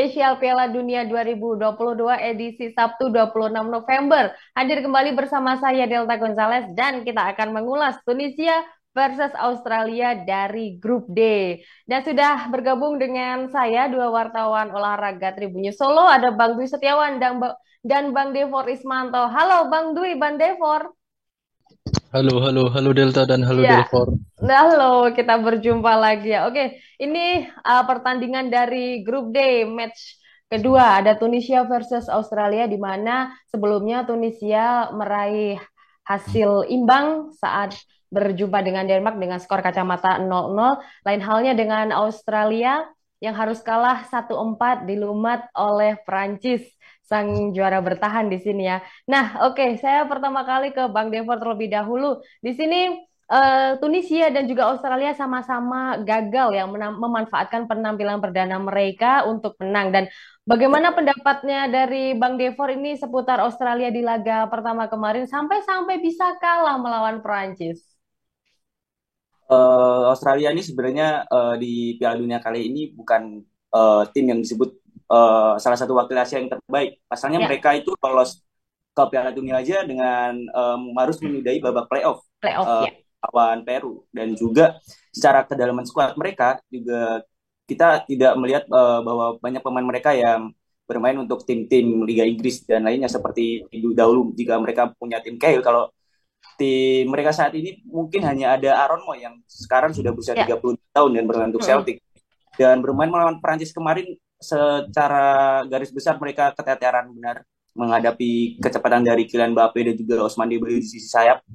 spesial Piala Dunia 2022 edisi Sabtu 26 November. Hadir kembali bersama saya Delta Gonzalez dan kita akan mengulas Tunisia versus Australia dari grup D. Dan sudah bergabung dengan saya dua wartawan olahraga Tribunnews Solo, ada Bang Dwi Setiawan dan Bang Devor Ismanto. Halo Bang Dwi, Bang Devor. Halo, halo, halo Delta dan halo Iya, Delfor. nah, halo, kita berjumpa lagi ya. Oke, ini pertandingan dari grup D, match kedua ada Tunisia versus Australia di mana sebelumnya Tunisia meraih hasil imbang saat berjumpa dengan Denmark dengan skor kacamata 0-0. Lain halnya dengan Australia yang harus kalah 1-4 dilumat oleh Prancis, sang juara bertahan di sini ya. Nah, oke, saya pertama kali ke Bang Devor terlebih dahulu. Di sini Tunisia dan juga Australia sama-sama gagal ya memanfaatkan penampilan perdana mereka untuk menang. Dan bagaimana pendapatnya dari Bang Devor ini seputar Australia di laga pertama kemarin sampai-sampai bisa kalah melawan Perancis? Australia ini sebenarnya di Piala Dunia kali ini bukan tim yang disebut salah satu wakil Asia yang terbaik. Pasalnya Ya, mereka itu lolos ke Piala Dunia aja dengan harus menyudahi babak playoff playoff uh, ya. lawan Peru, dan juga secara kedalaman skuad mereka juga kita tidak melihat bahwa banyak pemain mereka yang bermain untuk tim-tim Liga Inggris dan lainnya seperti dahulu jika mereka punya tim Cahill. Kalau tim mereka saat ini mungkin hanya ada Aaron Moy yang sekarang sudah berusia Ya. 30 tahun dan bermain untuk Mm-mm. Celtic, dan bermain melawan Perancis kemarin secara garis besar mereka keteteran benar menghadapi kecepatan dari Kylian Mbappe dan juga Ousmane Dembele di sisi sayap,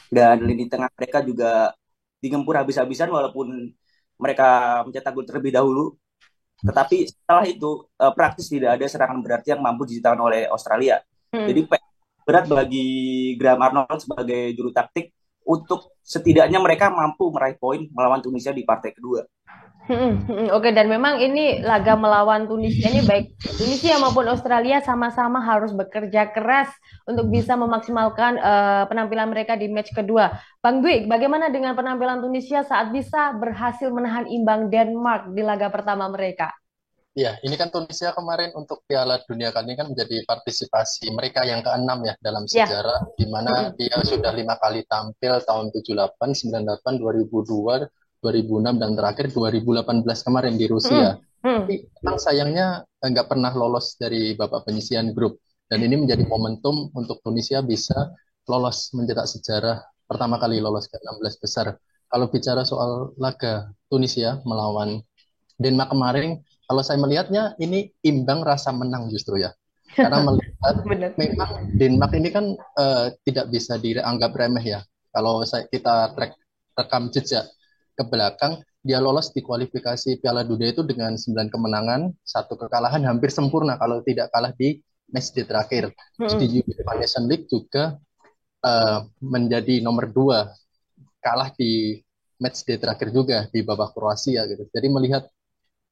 dan lini tengah mereka juga digempur habis-habisan walaupun mereka mencetak gol terlebih dahulu. Tetapi setelah itu praktis tidak ada serangan berarti yang mampu diciptakan oleh Australia. Jadi Mm. berat bagi Graham Arnold sebagai juru taktik untuk setidaknya mereka mampu meraih poin melawan Tunisia di partai kedua. Oke, dan memang ini laga melawan Tunisia ini baik Tunisia maupun Australia sama-sama harus bekerja keras untuk bisa memaksimalkan penampilan mereka di match kedua. Bang Dwi, bagaimana dengan penampilan Tunisia saat bisa berhasil menahan imbang Denmark di laga pertama mereka? Ya, ini kan Tunisia kemarin untuk Piala Dunia kali ini kan menjadi partisipasi mereka yang keenam ya dalam Ya. sejarah, di mana dia sudah 5 kali tampil tahun 78, 98, 2002, 2006, dan terakhir 2018 kemarin di Rusia. Tapi memang sayangnya nggak pernah lolos dari babak penyisihan grup. Dan ini menjadi momentum untuk Tunisia bisa lolos mencetak sejarah pertama kali lolos ke 16 besar. Kalau bicara soal laga Tunisia melawan Denmark kemarin, kalau saya melihatnya ini imbang rasa menang justru ya. Karena melihat Benar. memang Denmark ini kan tidak bisa dianggap remeh ya. Kalau kita rekam jejak ke belakang, dia lolos di kualifikasi Piala Dunia itu dengan 9 kemenangan, satu kekalahan hampir sempurna kalau tidak kalah di matchday terakhir. Terus di UEFA Nations League juga menjadi nomor 2, kalah di matchday terakhir juga di babak Kroasia gitu. Jadi melihat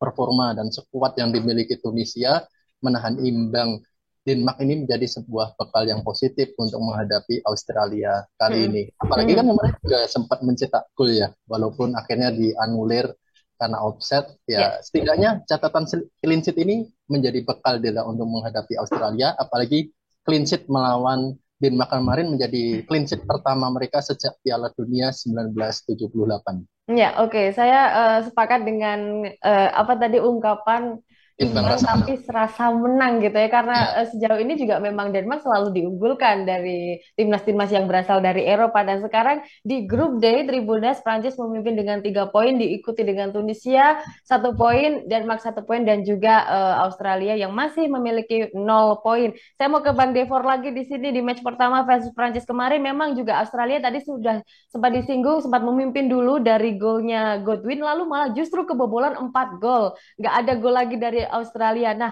performa dan sekuat yang dimiliki Tunisia menahan imbang Denmark ini menjadi sebuah bekal yang positif untuk menghadapi Australia kali ini. Apalagi kan mereka juga sempat mencetak gol ya, walaupun akhirnya dianulir karena offset. Ya. Ya, setidaknya catatan clean sheet ini menjadi bekal dia untuk menghadapi Australia, apalagi clean sheet melawan Denmark kemarin menjadi clean sheet pertama mereka sejak Piala Dunia 1978. Ya, oke. Saya sepakat dengan apa tadi ungkapan Imbang imbang rasa menang. tapi serasa menang gitu ya. Karena Ya. sejauh ini juga memang Denmark selalu diunggulkan dari timnas-timnas yang berasal dari Eropa. Dan sekarang di grup D, Tribunas Prancis memimpin dengan 3 poin, diikuti dengan Tunisia 1 poin, Denmark 1 poin, dan juga Australia yang masih memiliki 0 poin. Saya mau ke Bang Devor lagi di sini di match pertama versus Prancis kemarin. Memang juga Australia tadi sudah sempat disinggung, sempat memimpin dulu dari golnya Godwin, lalu malah justru kebobolan 4 gol. Nggak ada gol lagi dari Australia. Nah,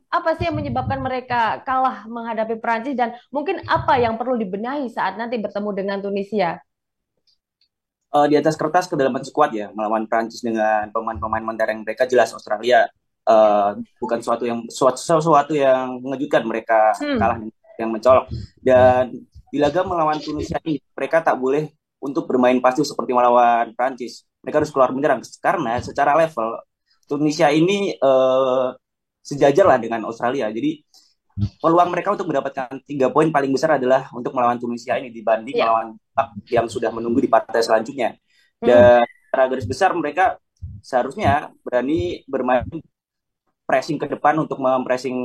apa sih yang menyebabkan mereka kalah menghadapi Prancis dan mungkin apa yang perlu dibenahi saat nanti bertemu dengan Tunisia? Di atas kertas kedalaman skuad ya melawan Prancis dengan pemain-pemain mentereng mereka, jelas Australia bukan sesuatu yang mengejutkan mereka Hmm. kalah yang mencolok, dan di laga melawan Tunisia ini mereka tak boleh untuk bermain pasif seperti melawan Prancis. Mereka harus keluar menyerang karena secara level Tunisia ini sejajar lah dengan Australia. Jadi peluang mereka untuk mendapatkan 3 poin paling besar adalah untuk melawan Tunisia ini dibanding Ya. melawan Denmark yang sudah menunggu di partai selanjutnya. Hmm. Dan secara garis besar mereka seharusnya berani bermain pressing ke depan untuk mempressing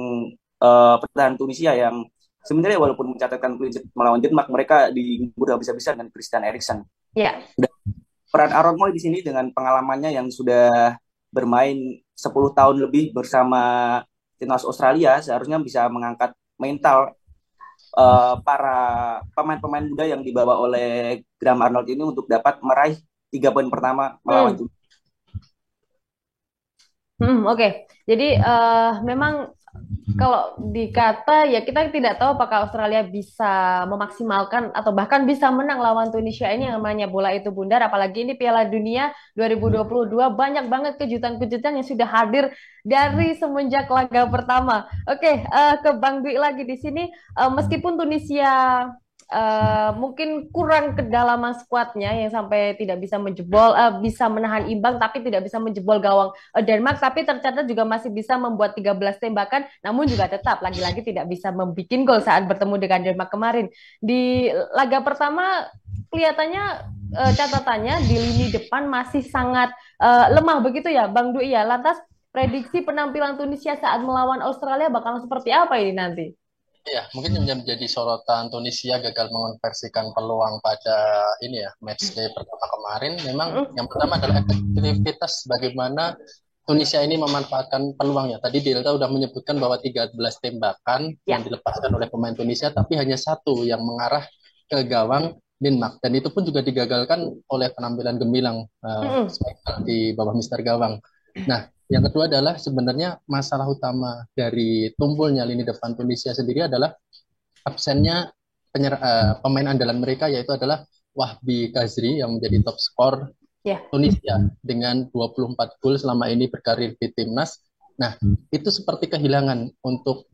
pertahanan Tunisia yang sebenarnya walaupun mencatatkan clean sheet melawan Denmark, mereka digubur habis-habisan dengan Christian Eriksen. Ya. Dan peran Aaron Moy di sini dengan pengalamannya yang sudah bermain 10 tahun lebih bersama timnas Australia seharusnya bisa mengangkat mental para pemain-pemain muda yang dibawa oleh Graham Arnold ini untuk dapat meraih 3 poin pertama melawan Tunisia. Oke. Jadi memang kalau dikata ya kita tidak tahu apakah Australia bisa memaksimalkan atau bahkan bisa menang lawan Tunisia ini yang namanya bola itu bundar, apalagi ini Piala Dunia 2022 banyak banget kejutan-kejutan yang sudah hadir dari semenjak laga pertama. Oke, ke Bang Dwi lagi di sini. Meskipun Tunisia mungkin kurang kedalaman skuadnya yang sampai tidak bisa menjebol, bisa menahan imbang tapi tidak bisa menjebol gawang Denmark, tapi tercatat juga masih bisa membuat 13 tembakan, namun juga tetap lagi-lagi tidak bisa membuat gol saat bertemu dengan Denmark kemarin. Di laga pertama kelihatannya catatannya di lini depan masih sangat lemah begitu ya Bang Dwi ya. Lantas prediksi penampilan Tunisia saat melawan Australia bakal seperti apa ini nanti? Ya, mungkin yang menjadi sorotan Tunisia gagal mengonversikan peluang pada ini ya match day pertama kemarin. Memang yang pertama adalah efektivitas bagaimana Tunisia ini memanfaatkan peluangnya. Tadi Delta udah menyebutkan bahwa 13 tembakan yang dilepaskan oleh pemain Tunisia, tapi hanya satu yang mengarah ke gawang Denmark. Dan itu pun juga digagalkan oleh penampilan gemilang di bawah Mister Gawang. Nah, yang kedua adalah sebenarnya masalah utama dari tumpulnya lini depan Tunisia sendiri adalah absennya pemain andalan mereka, yaitu adalah Wahbi Khazri yang menjadi top skor Tunisia dengan 24 gol selama ini berkarir di timnas. Nah, itu seperti kehilangan untuk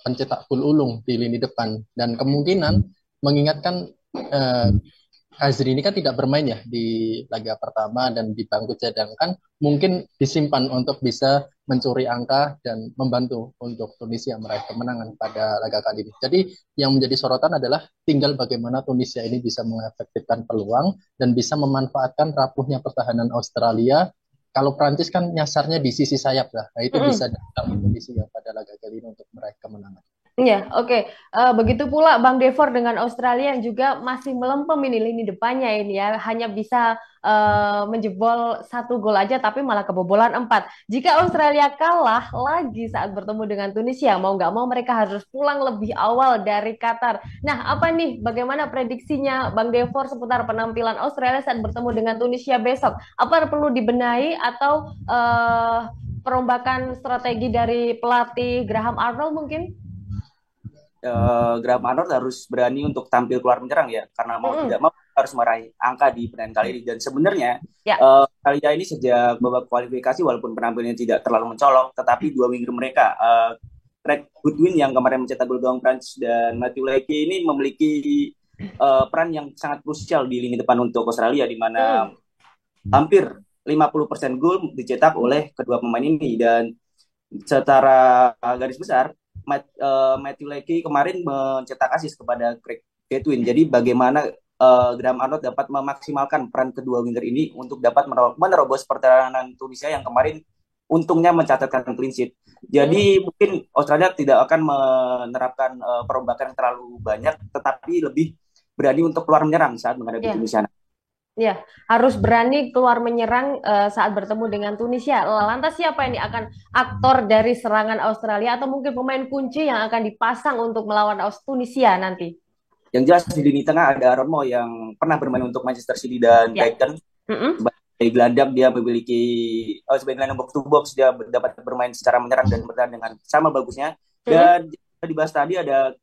pencetak gol ulung di lini depan, dan kemungkinan mengingatkan Khazri ini kan tidak bermain ya di laga pertama dan di bangku cadangan, mungkin disimpan untuk bisa mencuri angka dan membantu untuk Tunisia meraih kemenangan pada laga kali ini. Jadi yang menjadi sorotan adalah tinggal bagaimana Tunisia ini bisa mengefektifkan peluang dan bisa memanfaatkan rapuhnya pertahanan Australia. Kalau Prancis kan nyasarnya di sisi sayap lah, nah itu bisa datang Tunisia pada laga kali ini untuk meraih kemenangan. Iya, oke. Begitu pula Bang Devor dengan Australia yang juga masih melempem ini lini depannya ini ya, hanya bisa menjebol 1 gol aja tapi malah kebobolan 4. Jika Australia kalah lagi saat bertemu dengan Tunisia, mau nggak mau mereka harus pulang lebih awal dari Qatar. Nah, apa nih, bagaimana prediksinya Bang Devor seputar penampilan Australia saat bertemu dengan Tunisia besok? Apa perlu dibenahi atau perombakan strategi dari pelatih Graham Arnold mungkin? Graham Arnold harus berani untuk tampil keluar menyerang ya, karena mau tidak mau harus meraih angka di pertandingan kali ini. Dan sebenarnya Australia ini sejak babak kualifikasi walaupun penampilannya tidak terlalu mencolok, tetapi 2 winger mereka Craig Goodwin yang kemarin mencetak gol gawang Prancis dan Matthew Leakey ini memiliki peran yang sangat krusial di lini depan untuk Australia, di mana hampir 50% gol dicetak oleh kedua pemain ini. Dan secara garis besar Matthew Leakey kemarin mencetak asis kepada Craig Goodwin. Jadi bagaimana Graham Arnold dapat memaksimalkan peran kedua winger ini untuk dapat menerobos pertahanan Tunisia yang kemarin untungnya mencatatkan clean sheet. Jadi mungkin Australia tidak akan menerapkan perombakan yang terlalu banyak, tetapi lebih berani untuk keluar menyerang saat menghadapi Tunisia. Ya, harus berani keluar menyerang saat bertemu dengan Tunisia. Lantas siapa ini akan aktor dari serangan Australia atau mungkin pemain kunci yang akan dipasang untuk melawan Tunisia nanti? Yang jelas di lini tengah ada Aaron Moy yang pernah bermain untuk Manchester City dan Brighton. Sebagai gelandang dia memiliki sebagai gelandang box to box, dia dapat bermain secara menyerang dan bertahan dengan sama bagusnya. Dan dibahas tadi ada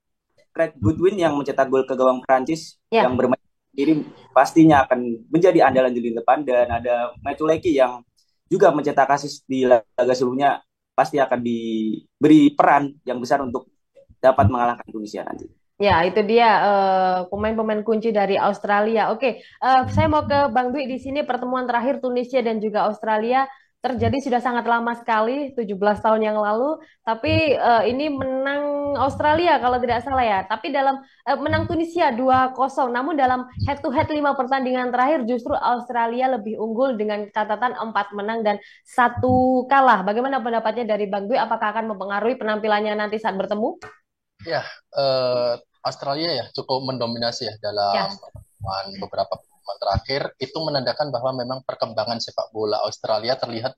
Craig Goodwin yang mencetak gol ke gawang Prancis yang bermain sendiri pastinya akan menjadi andalan di lini depan. Dan ada Matthew Leakey yang juga mencetak asis di laga sebelumnya, pasti akan diberi peran yang besar untuk dapat mengalahkan Tunisia nanti. Ya, itu dia pemain-pemain kunci dari Australia. Oke, saya mau ke Bang Dwi di sini. Pertemuan terakhir Tunisia dan juga Australia terjadi sudah sangat lama sekali, 17 tahun yang lalu, tapi ini menang Australia kalau tidak salah ya. Tapi dalam menang Tunisia 2-0. Namun dalam head to head 5 pertandingan terakhir justru Australia lebih unggul dengan catatan 4 menang dan 1 kalah. Bagaimana pendapatnya dari Bang Dwi? Apakah akan mempengaruhi penampilannya nanti saat bertemu? Ya, Australia ya cukup mendominasi ya dalam Ya. beberapa pertemuan terakhir. Itu menandakan bahwa memang perkembangan sepak bola Australia terlihat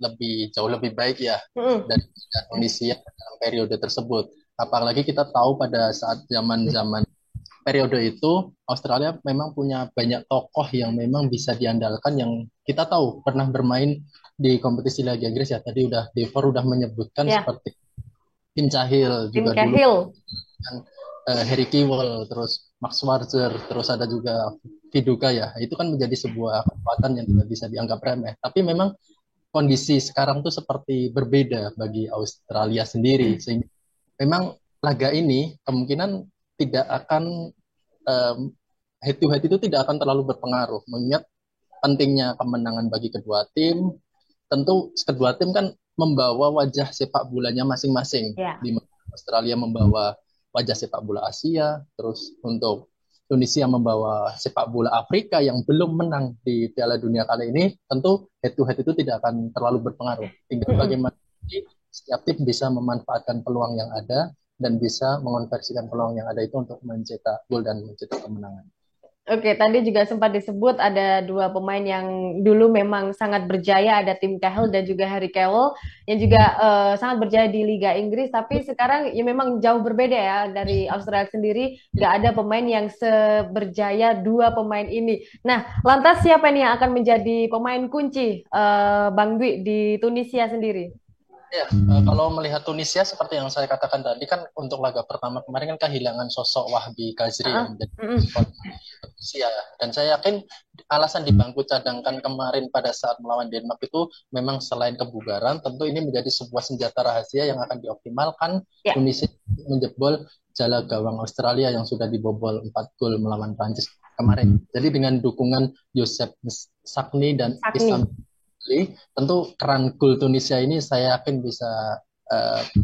jauh lebih baik ya Mm-mm. dari Indonesia dalam periode tersebut. Apalagi kita tahu pada saat zaman-zaman periode itu Australia memang punya banyak tokoh yang memang bisa diandalkan yang kita tahu pernah bermain di kompetisi Liga Inggris ya. Tadi Devor udah menyebutkan Ya, seperti Tim Cahill Tim juga dulu Cahill. kan, Harry Kewell, terus Max Scherzer, terus ada juga Viduka ya. Itu kan menjadi sebuah kekuatan yang tidak bisa dianggap remeh. Tapi memang kondisi sekarang tuh seperti berbeda bagi Australia sendiri. Sehingga memang laga ini kemungkinan tidak akan head to head itu tidak akan terlalu berpengaruh. Mengingat pentingnya kemenangan bagi kedua tim, tentu kedua tim kan membawa wajah sepak bolanya masing-masing. Ya. Di mana Australia membawa wajah sepak bola Asia, terus untuk Tunisia membawa sepak bola Afrika yang belum menang di Piala Dunia kali ini, tentu head to head itu tidak akan terlalu berpengaruh. Tinggal Mm-mm. bagaimana setiap tim bisa memanfaatkan peluang yang ada dan bisa mengonversikan peluang yang ada itu untuk mencetak gol dan mencetak kemenangan. Oke, tadi juga sempat disebut ada 2 pemain yang dulu memang sangat berjaya, ada Tim Cahill dan juga Harry Kewell yang juga sangat berjaya di Liga Inggris, tapi sekarang ya memang jauh berbeda ya dari Australia sendiri, nggak ada pemain yang seberjaya 2 pemain ini. Nah, lantas siapa nih yang akan menjadi pemain kunci Bang Dwi di Tunisia sendiri? Ya, kalau melihat Tunisia seperti yang saya katakan tadi kan untuk laga pertama kemarin kan kehilangan sosok Wahbi Khazri Ah, yang menjadi mm-mm. skor Tunisia. Dan saya yakin alasan di bangku cadangkan kemarin pada saat melawan Denmark itu memang selain kebugaran, tentu ini menjadi sebuah senjata rahasia yang akan dioptimalkan Ya, Tunisia menjebol jala gawang Australia yang sudah dibobol 4 gol melawan Prancis kemarin. Jadi dengan dukungan Joseph Sakni dan Sakni. Isam, tentu keran gol Tunisia ini saya yakin bisa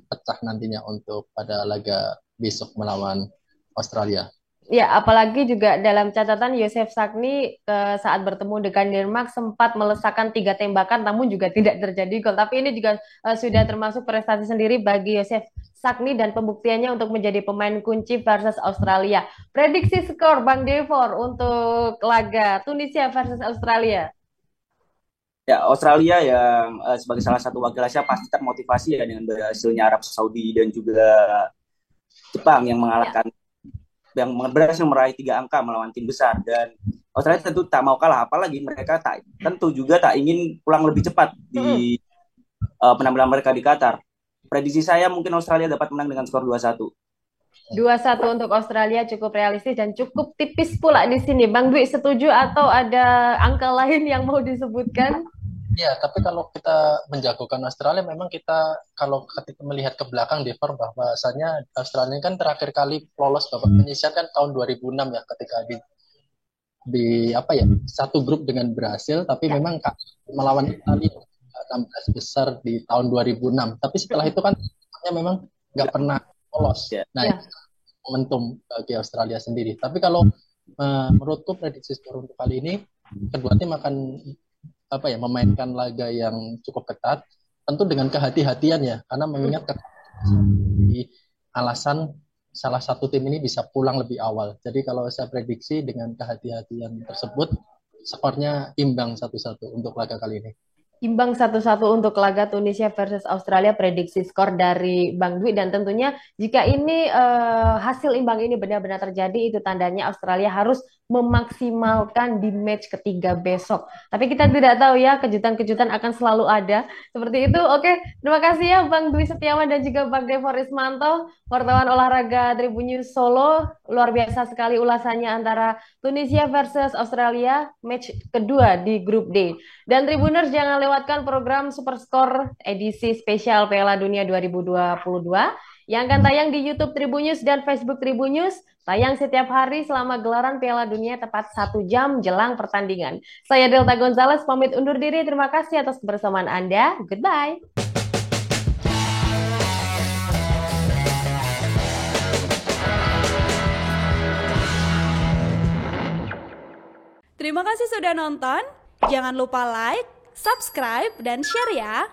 pecah nantinya untuk pada laga besok melawan Australia. Ya, apalagi juga dalam catatan Yosef Sakni saat bertemu dengan Denmark sempat melesakkan 3 tembakan, namun juga tidak terjadi gol. Tapi ini juga sudah termasuk prestasi sendiri bagi Yosef Sakni dan pembuktiannya untuk menjadi pemain kunci versus Australia. Prediksi skor Bang Devor untuk laga Tunisia versus Australia. Ya, Australia yang sebagai salah satu wakil Asia pasti termotivasi ya dengan berhasilnya Arab Saudi dan juga Jepang Ya. yang berhasil meraih 3 angka melawan tim besar, dan Australia tentu tak mau kalah, apalagi mereka tentu juga tak ingin pulang lebih cepat Mm-mm. di penampilan mereka di Qatar. Prediksi saya mungkin Australia dapat menang dengan skor 2-1. 2-1 untuk Australia cukup realistis dan cukup tipis pula di sini. Bang Dwi setuju atau ada angka lain yang mau disebutkan? Ya, tapi kalau kita menjagokan Australia, memang kita kalau ketika melihat ke belakang, Devor, bahwasanya Australia kan terakhir kali lolos babak penyisihan kan tahun 2006 ya, ketika di apa ya satu grup dengan Brasil, tapi memang melawan Italia 16 besar di tahun 2006. Tapi setelah itu kan memang nggak pernah lolos. Ya. Nah, Ya. itu momentum bagi Australia sendiri. Tapi kalau menurutku prediksi skor untuk kali ini kedua tim akan memainkan laga yang cukup ketat, tentu dengan kehati-hatian ya, karena mengingat di alasan salah satu tim ini bisa pulang lebih awal. Jadi kalau saya prediksi dengan kehati-hatian tersebut, skornya imbang 1-1 untuk laga kali ini. Imbang 1-1 untuk laga Tunisia versus Australia, prediksi skor dari Bang Dwi, dan tentunya jika ini hasil imbang ini benar-benar terjadi, itu tandanya Australia harus memaksimalkan di match ketiga besok. Tapi kita tidak tahu ya, kejutan-kejutan akan selalu ada. Seperti itu. Oke, terima kasih ya Bang Dwi Setiawan dan juga Bang Devor Ismanto, wartawan olahraga Tribun News Solo. Luar biasa sekali ulasannya antara Tunisia versus Australia, match kedua di grup D. Dan Tribuners jangan lewatkan program Super Score edisi spesial Piala Dunia 2022 yang akan tayang di YouTube Tribunnews dan Facebook Tribunnews, tayang setiap hari selama gelaran Piala Dunia tepat 1 jam jelang pertandingan. Saya Delta Gonzalez pamit undur diri. Terima kasih atas kebersamaan Anda. Goodbye. Terima kasih sudah nonton. Jangan lupa like, subscribe, dan share ya.